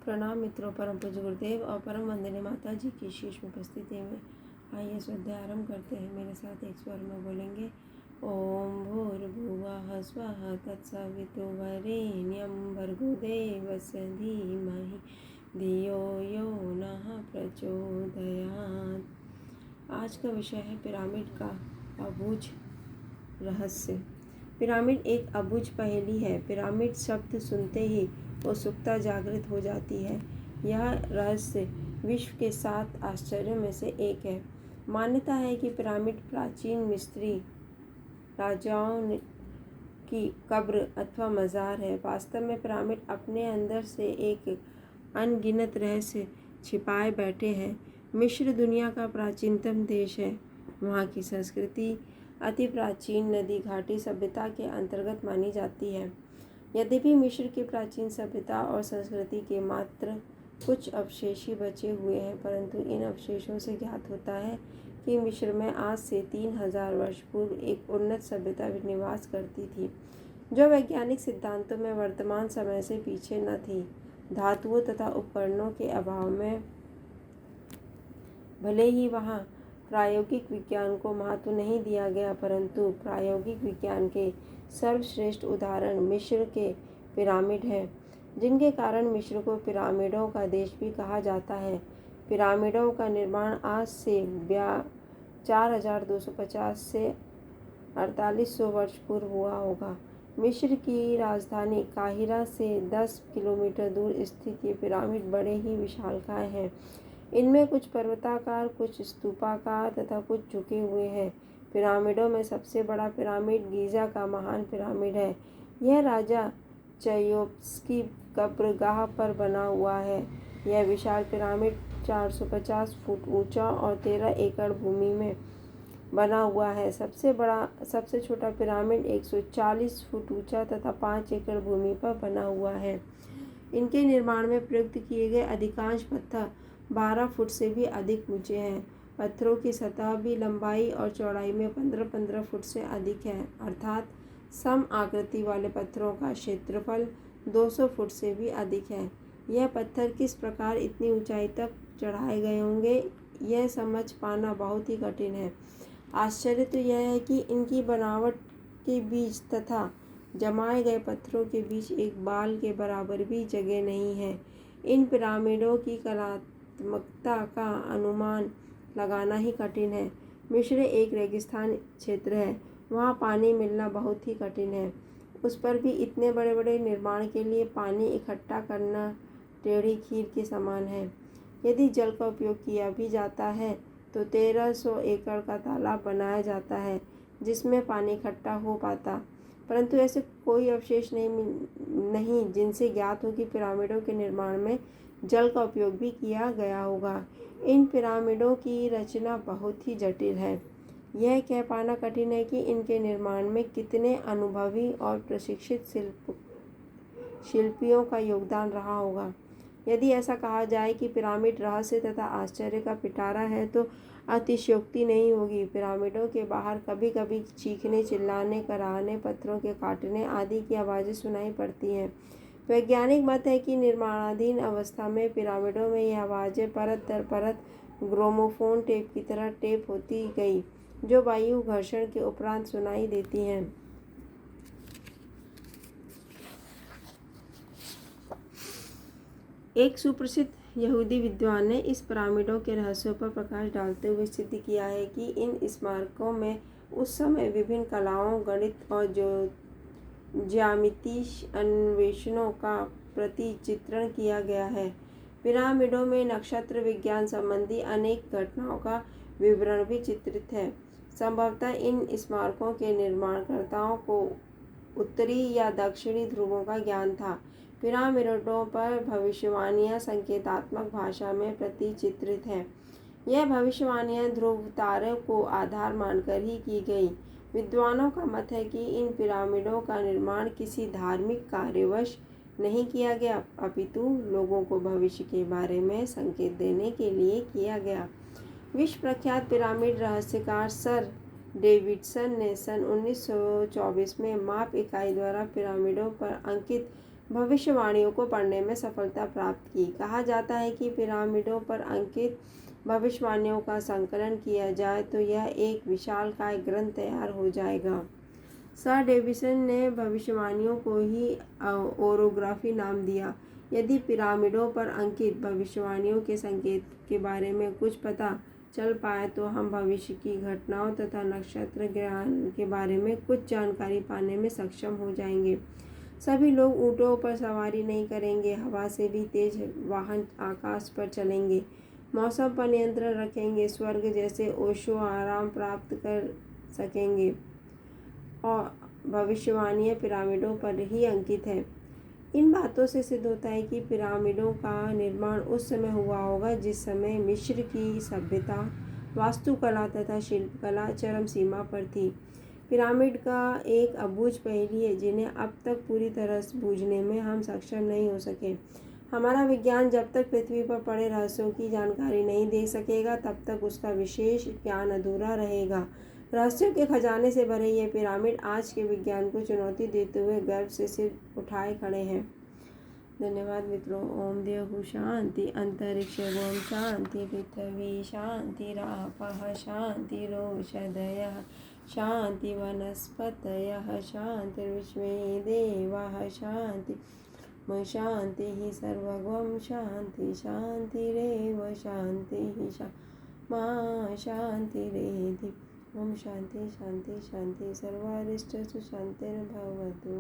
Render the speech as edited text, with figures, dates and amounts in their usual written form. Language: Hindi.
प्रणाम मित्रों, परम पूज्य गुरुदेव और परम वंदनीय माता जी की शीर्ष में उपस्थिति में आइए स्वाध्याय आरंभ करते हैं। मेरे साथ एक स्वर में बोलेंगे ओम भूर्भुवः स्वः तत्सवितुर्वरेण्यं भर्गो देवस्य धीमहि धियो यो नः प्रचोदयात्। आज का विषय है पिरामिड का अबूझ रहस्य। पिरामिड एक अबूझ पहेली है। पिरामिड शब्द सुनते ही उत्सुकता जागृत हो जाती है। यह रहस्य विश्व के 7 आश्चर्यों में से एक है। मान्यता है कि पिरामिड प्राचीन मिस्री राजाओं की कब्र अथवा मज़ार है। वास्तव में पिरामिड अपने अंदर से एक अनगिनत रहस्य छिपाए बैठे हैं। मिस्र दुनिया का प्राचीनतम देश है। वहाँ की संस्कृति अति प्राचीन नदी घाटी सभ्यता के अंतर्गत मानी जाती है। यद्यपि मिस्र की प्राचीन सभ्यता और संस्कृति के मात्र कुछ अवशेष ही बचे हुए हैं, परंतु इन अवशेषों से ज्ञात होता है कि मिस्र में आज से 3000 वर्ष पूर्व एक उन्नत सभ्यता निवास करती थी, जो वैज्ञानिक सिद्धांतों में वर्तमान समय से पीछे न थी। धातुओं तथा उपकरणों के अभाव में भले ही वहाँ प्रायोगिक विज्ञान को महत्व नहीं दिया गया, परंतु प्रायोगिक विज्ञान के सर्वश्रेष्ठ उदाहरण मिस्र के पिरामिड हैं, जिनके कारण मिस्र को पिरामिडों का देश भी कहा जाता है। पिरामिडों का निर्माण आज से 4250 से 4800 वर्ष पूर्व हुआ होगा। मिस्र की राजधानी काहिरा से 10 किलोमीटर दूर स्थित ये पिरामिड बड़े ही विशालकाय हैं। इनमें कुछ पर्वताकार, कुछ स्तूपाकार तथा कुछ झुके हुए हैं। पिरामिडों में सबसे बड़ा पिरामिड गीज़ा का महान पिरामिड है। यह राजा चेयोप्स की कब्रगाह पर बना हुआ है। यह विशाल पिरामिड 450 फुट ऊंचा और 13 एकड़ भूमि में बना हुआ है। सबसे छोटा पिरामिड 140 फुट ऊंचा तथा 5 एकड़ भूमि पर बना हुआ है। इनके निर्माण में प्रयुक्त किए गए अधिकांश पत्थर 12 फुट से भी अधिक ऊंचे हैं। पत्थरों की सतह भी लंबाई और चौड़ाई में 15-15 फुट से अधिक है, अर्थात सम आकृति वाले पत्थरों का क्षेत्रफल 200 फुट से भी अधिक है। यह पत्थर किस प्रकार इतनी ऊंचाई तक चढ़ाए गए होंगे, यह समझ पाना बहुत ही कठिन है। आश्चर्य तो यह है कि इनकी बनावट के बीच तथा जमाए गए पत्थरों के बीच एक बाल के बराबर भी जगह नहीं है। इन पिरामिडों की कलात्मकता का अनुमान लगाना ही कठिन है। मिस्र एक रेगिस्तान क्षेत्र है। वहाँ पानी मिलना बहुत ही कठिन है। उस पर भी इतने बड़े बड़े निर्माण के लिए पानी इकट्ठा करना टेढ़ी खीर के समान है। यदि जल का उपयोग किया भी जाता है तो 1300 एकड़ का तालाब बनाया जाता है, जिसमें पानी इकट्ठा हो पाता, परंतु ऐसे कोई अवशेष नहीं जिनसे ज्ञात हो कि पिरामिडों के निर्माण में जल का उपयोग भी किया गया होगा। इन पिरामिडों की रचना बहुत ही जटिल है। यह कह पाना कठिन है कि इनके निर्माण में कितने अनुभवी और प्रशिक्षित शिल्पियों का योगदान रहा होगा। यदि ऐसा कहा जाए कि पिरामिड रहस्य तथा आश्चर्य का पिटारा है तो अतिशयोक्ति नहीं होगी। पिरामिडों के बाहर कभी कभी चीखने, चिल्लाने, कराहने, पत्थरों के काटने आदि की आवाज़ें सुनाई पड़ती हैं। वैज्ञानिक मत है कि निर्माणाधीन अवस्था में पिरामिडों में यह आवाज़ें परत दर परत ग्रामोफोन टेप की तरह टेप होती गई, जो वायु घर्षण के उपरांत सुनाई देती हैं। एक सुप्रसिद्ध यहूदी विद्वान ने इस पिरामिडों के रहस्यों पर प्रकाश डालते हुए सिद्ध किया है कि इन स्मारकों में उस समय विभिन्न कलाओं, गणित और ज्यामितीय अन्वेषणों का प्रतिचित्रण किया गया है। पिरामिडों में नक्षत्र विज्ञान संबंधी अनेक घटनाओं का विवरण भी चित्रित है। संभवतः इन स्मारकों के निर्माणकर्ताओं को उत्तरी या दक्षिणी ध्रुवों का ज्ञान था। पिरामिडों पर भविष्यवाणियां संकेतात्मक भाषा में प्रतिचित्रित हैं। यह भविष्यवाणियां ध्रुव तारे को आधार मानकर ही की गई। विद्वानों का मत है कि इन पिरामिडों का निर्माण किसी धार्मिक कार्यवश नहीं किया गया, अपितु लोगों को भविष्य के बारे में संकेत देने के लिए किया गया। विश्व प्रख्यात पिरामिड रहस्यकार सर डेविडसन ने सन 1924 में माप इकाई द्वारा पिरामिडों पर अंकित भविष्यवाणियों को पढ़ने में सफलता प्राप्त की। कहा जाता है कि पिरामिडों पर अंकित भविष्यवाणियों का संकलन किया जाए तो यह एक विशालकाय ग्रंथ तैयार हो जाएगा। सर डेविसन ने भविष्यवाणियों को ही ओरोग्राफी नाम दिया। यदि पिरामिडों पर अंकित भविष्यवाणियों के संकेत के बारे में कुछ पता चल पाए तो हम भविष्य की घटनाओं तथा नक्षत्र ज्ञान के बारे में कुछ जानकारी पाने में सक्षम हो जाएंगे। सभी लोग ऊँटों पर सवारी नहीं करेंगे, हवा से भी तेज वाहन आकाश पर चलेंगे, मौसम पर नियंत्रण रखेंगे, स्वर्ग जैसे ओशो आराम प्राप्त कर सकेंगे और भविष्यवाणियाँ पिरामिडों पर ही अंकित है। इन बातों से सिद्ध होता है कि पिरामिडों का निर्माण उस समय हुआ होगा जिस समय मिस्र की सभ्यता, वास्तुकला तथा शिल्पकला चरम सीमा पर थी। पिरामिड का एक अबूझ पहेली है जिन्हें अब तक पूरी तरह से बूझने में हम सक्षम नहीं हो सके। हमारा विज्ञान जब तक पृथ्वी पर पड़े रहस्यों की जानकारी नहीं दे सकेगा तब तक उसका विशेष ज्ञान अधूरा रहेगा। रहस्यों के खजाने से भरे ये पिरामिड आज के विज्ञान को चुनौती देते हुए गर्व से सिर उठाए खड़े हैं। धन्यवाद मित्रों। ओम देव शांति, अंतरिक्ष ओम शांति, पृथ्वी शांति, रापः शांति, रोषधयः शांति, वनस्पतयः शांतिर्विश्वे देवाः शांति शांति सर्वगं शांति शांतिरेव शांति मा शांतिरेधि। ओम शांति शांति शांति सर्वारिष्टसु शांतिर्भवतु।